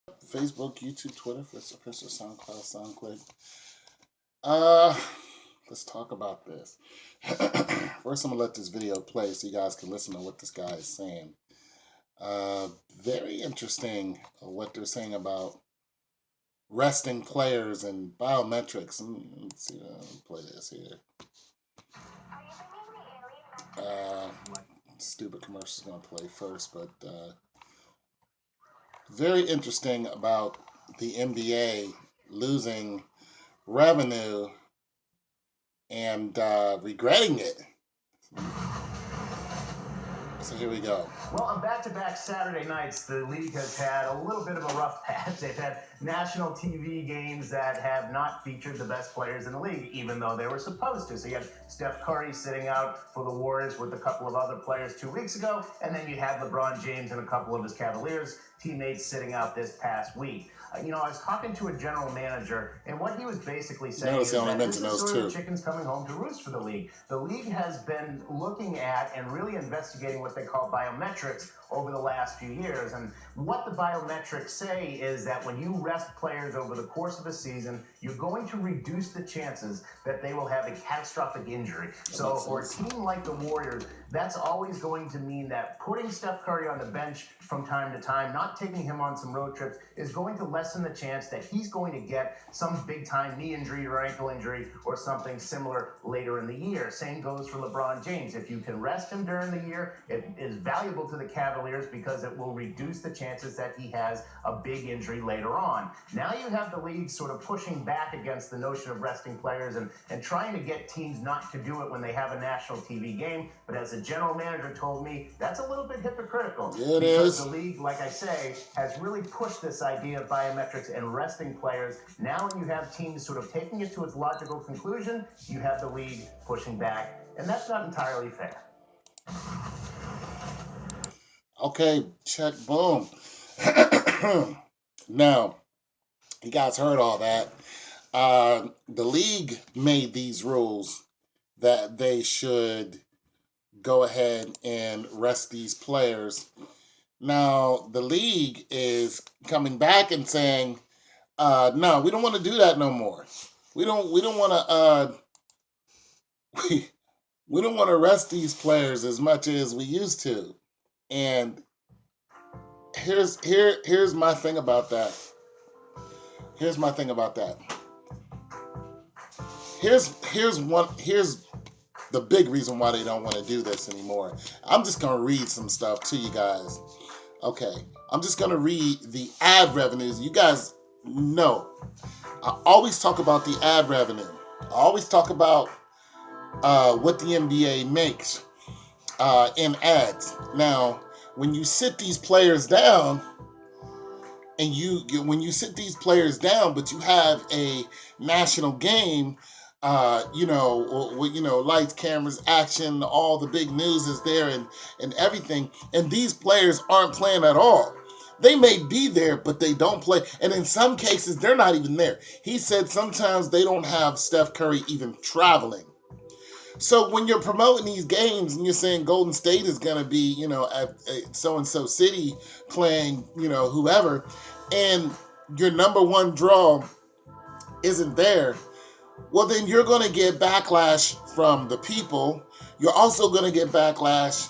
Facebook, YouTube, Twitter, official SoundCloud, SoundClick. Uh, let's talk about this. First, I'm gonna let this video play so you guys can listen to what this guy is saying. Uh, Very interesting what they're saying about resting players and biometrics. Let's see, play this here. Uh, Stupid commercial's gonna play first, but very interesting about the NBA losing revenue and regretting it. So here we go. Well, on back-to-back Saturday nights, the league has had a little bit of a rough patch. They've had national TV games that have not featured the best players in the league, even though they were supposed to. So you had Steph Curry sitting out for the Warriors with a couple of other players 2 weeks ago, and then you had LeBron James and a couple of his Cavaliers teammates sitting out this past week. I was talking to a general manager, and what he was basically saying is that this is sort of the chickens coming home to roost for the league. The league has been looking at and really investigating what they call biometrics over the last few years. And what the biometrics say is that when you rest players over the course of a season, you're going to reduce the chances that they will have a catastrophic injury. So for a team like the Warriors, that's always going to mean that putting Steph Curry on the bench from time to time, not taking him on some road trips, is going to lessen the chance that he's going to get some big-time knee injury or ankle injury or something similar later in the year. Same goes for LeBron James. If you can rest him during the year, it is valuable to the Cavaliers because it will reduce the chances that he has a big injury later on. Now you have the league sort of pushing back against the notion of resting players and trying to get teams not to do it when they have a national TV game. But as a general manager told me, that's a little bit hypocritical. It is. The league, like I say, has really pushed this idea of biometrics and resting players. Now when you have teams sort of taking it to its logical conclusion, you have the league pushing back, and that's not entirely fair. Okay, check, boom. Now, you guys heard all that. The league made these rules that they should go ahead and rest these players. Now, the league is coming back and saying, no, we don't want to do that no more. We don't want to we don't want to rest these players as much as we used to. And here's my thing about that. Here's the big reason why they don't want to do this anymore. I'm just going to read some stuff to you guys. Okay, I'm just going to read the ad revenues. You guys know, I always talk about the ad revenue. I always talk about what the NBA makes in ads. Now, when you sit these players down, and when you sit these players down, but you have a national game, lights, cameras, action, all the big news is there and everything, and these players aren't playing at all. They may be there, but they don't play. And in some cases, they're not even there. He said sometimes they don't have Steph Curry even traveling. So when you're promoting these games and you're saying Golden State is going to be, at so-and-so city playing, whoever, and your number one draw isn't there, well, then you're going to get backlash from the people. You're also going to get backlash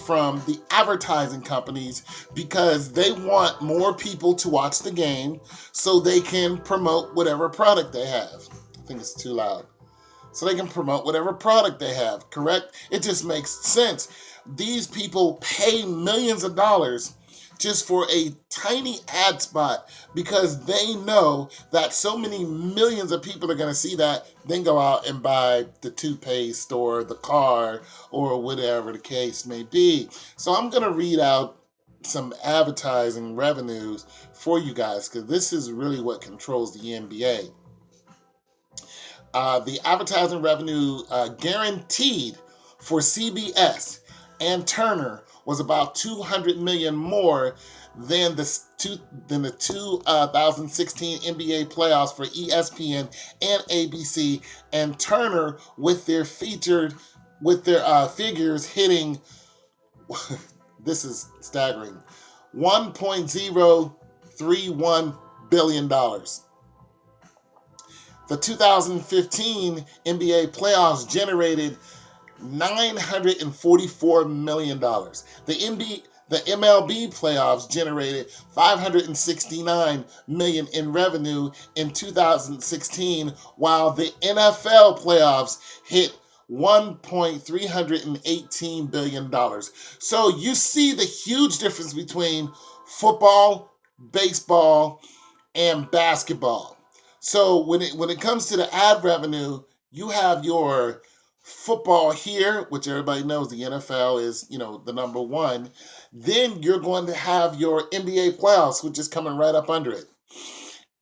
from the advertising companies because they want more people to watch the game so they can promote whatever product they have. I think it's too loud. So they can promote whatever product they have, correct? It just makes sense. These people pay millions of dollars just for a tiny ad spot because they know that so many millions of people are going to see that, then go out and buy the toothpaste or the car or whatever the case may be. So I'm going to read out some advertising revenues for you guys because this is really what controls the NBA. The advertising revenue guaranteed for CBS and Turner was about $200 million more than the 2016 NBA playoffs for ESPN and ABC, and Turner with their figures hitting this is staggering, 1.03 $5.31 billion. The 2015 NBA playoffs generated $944 million. The MLB playoffs generated $569 million in revenue in 2016, while the NFL playoffs hit $1.318 billion. So you see the huge difference between football, baseball, and basketball. So when it comes to the ad revenue, you have your football here, which everybody knows the NFL is, the number one. Then you're going to have your NBA playoffs, which is coming right up under it.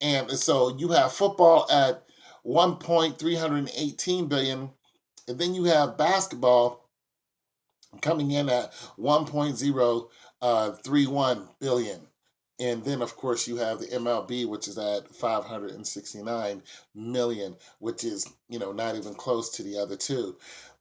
And so you have football at 1.318 billion, and then you have basketball coming in at 1.031 billion. And then, of course, you have the MLB, which is at 569 million, which is, not even close to the other two.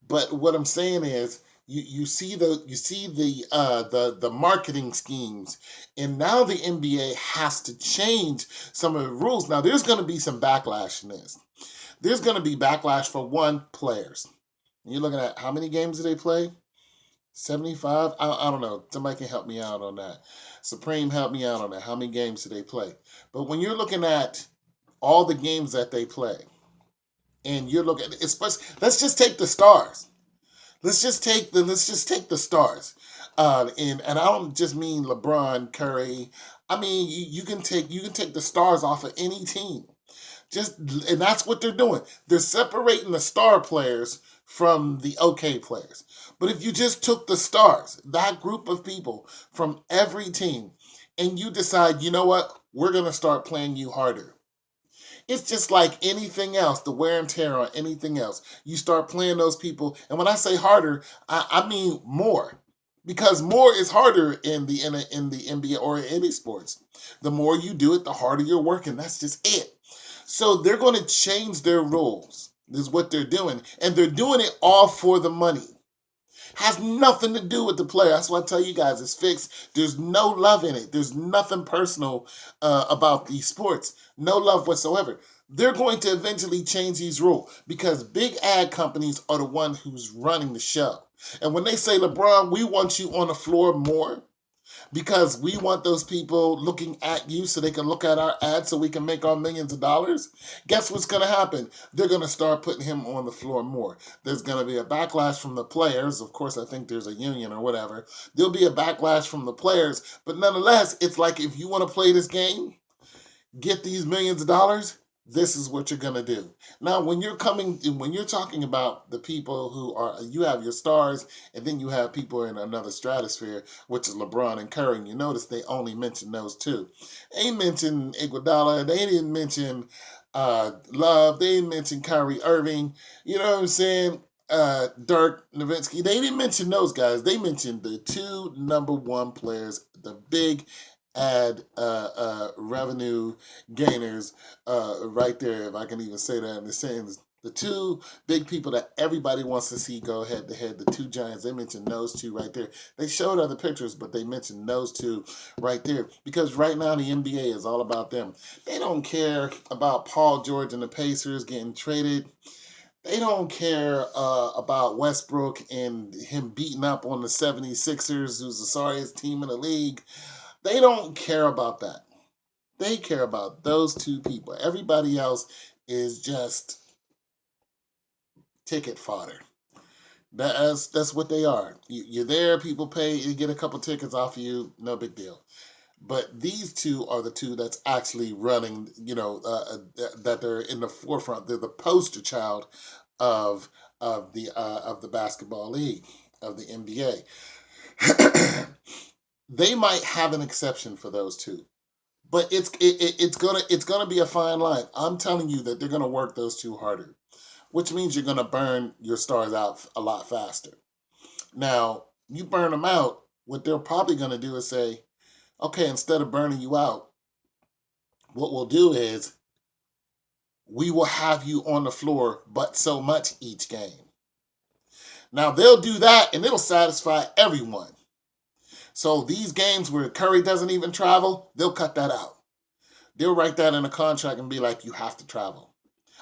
But what I'm saying is, you see the marketing schemes, and now the NBA has to change some of the rules. Now, there's going to be some backlash in this. There's going to be backlash for one, players. You're looking at how many games do they play? 75? I don't know. Somebody can help me out on that. Supreme, help me out on that. How many games do they play? But when you're looking at all the games that they play, and you're looking, especially, let's just take the stars. Let's just take the stars. And I don't just mean LeBron, Curry. I mean you can take the stars off of any team. And that's what they're doing. They're separating the star players from the okay players. But if you just took the stars, that group of people from every team, and you decide, you know what, we're going to start playing you harder. It's just like anything else, the wear and tear on anything else. You start playing those people, and when I say harder, I mean more. Because more is harder in the NBA or in any sports. The more you do it, the harder you're working. That's just it. So they're going to change their rules. This is what they're doing. And they're doing it all for the money. Has nothing to do with the player. That's why I tell you guys it's fixed. There's no love in it. There's nothing personal about these sports. No love whatsoever. They're going to eventually change these rules because big ad companies are the one who's running the show. And when they say, LeBron, we want you on the floor more, because we want those people looking at you so they can look at our ads so we can make our millions of dollars. Guess what's going to happen? They're going to start putting him on the floor more. There's going to be a backlash from the players. Of course, I think there's a union or whatever. There'll be a backlash from the players. But nonetheless, it's like if you want to play this game, get these millions of dollars, this is what you're going to do. Now, when you're talking about the people who are, you have your stars, and then you have people in another stratosphere, which is LeBron and Curry, and you notice they only mention those two. They mentioned Iguodala, they didn't mention Love, they didn't mention Kyrie Irving, you know what I'm saying? Dirk Nowitzki, they didn't mention those guys. They mentioned the two number one players, the big ad revenue gainers right there, if I can even say that in the sentence. The two big people that everybody wants to see go head to head, the two giants, they mentioned those two right there. They showed other pictures, but they mentioned those two right there because right now the NBA is all about them. They don't care about Paul George and the Pacers getting traded. They don't care about Westbrook and him beating up on the 76ers, who's the sorriest team in the league. They don't care about that. They care about those two people. Everybody else is just ticket fodder. That's what they are. You're there, people pay, you get a couple tickets off of you, no big deal. But these two are the two that's actually running, that they're in the forefront. They're the poster child of the basketball league, of the NBA. They might have an exception for those two, but it's gonna be a fine line. I'm telling you that they're gonna work those two harder, which means you're gonna burn your stars out a lot faster. Now you burn them out, what they're probably gonna do is say, okay, instead of burning you out, what we'll do is we will have you on the floor, but so much each game. Now they'll do that, and it'll satisfy everyone. So these games where Curry doesn't even travel, they'll cut that out. They'll write that in a contract and be like, you have to travel.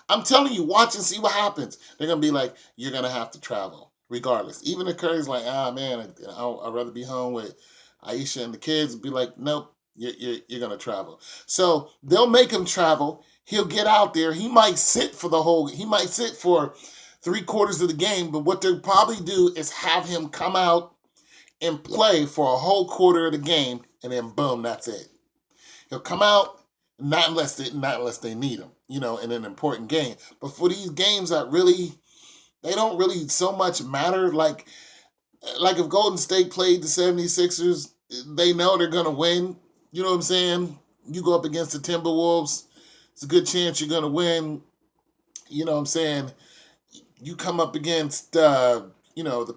I'm telling you, watch and see what happens. They're gonna be like, you're gonna have to travel, regardless. Even if Curry's like, man, I'd rather be home with Aisha and the kids. Be like, nope, you're gonna travel. So they'll make him travel. He'll get out there. He might sit for the whole. He might sit for 3/4 of the game. But what they'll probably do is have him come out and play for a whole quarter of the game, and then boom, that's it. He'll come out, not unless they need him, in an important game. But for these games that really, they don't really so much matter. Like if Golden State played the 76ers, they know they're gonna win. You know what I'm saying? You go up against the Timberwolves, it's a good chance you're gonna win. You know what I'm saying? You come up against the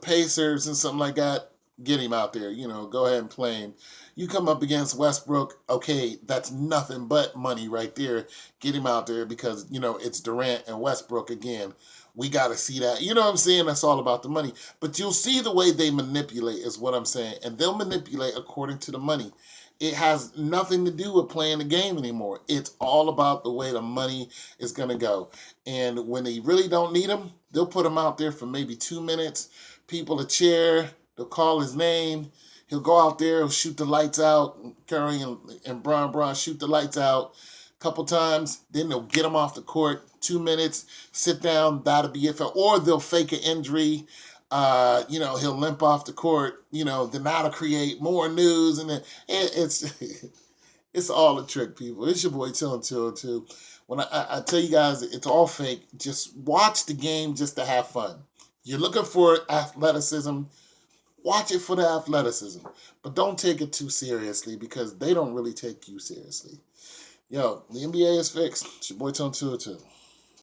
Pacers and something like that, get him out there. Go ahead and play him. You come up against Westbrook, okay, that's nothing but money right there. Get him out there because it's Durant and Westbrook again. We got to see that. You know what I'm saying? That's all about the money. But you'll see the way they manipulate is what I'm saying. And they'll manipulate according to the money. It has nothing to do with playing the game anymore. It's all about the way the money is going to go. And when they really don't need him, they'll put him out there for maybe 2 minutes. People a cheer. They'll call his name. He'll go out there. He'll shoot the lights out. Curry and Bron shoot the lights out a couple times. Then they'll get him off the court. 2 minutes. Sit down. That'll be it. Or they'll fake an injury. He'll limp off the court. Then that'll create more news. And then it's it's all a trick, people. It's your boy Tillin202. When I tell you guys it's all fake, just watch the game just to have fun. You're looking for athleticism, watch it for the athleticism. But don't take it too seriously because they don't really take you seriously. Yo, the NBA is fixed. It's your boy Tillin202.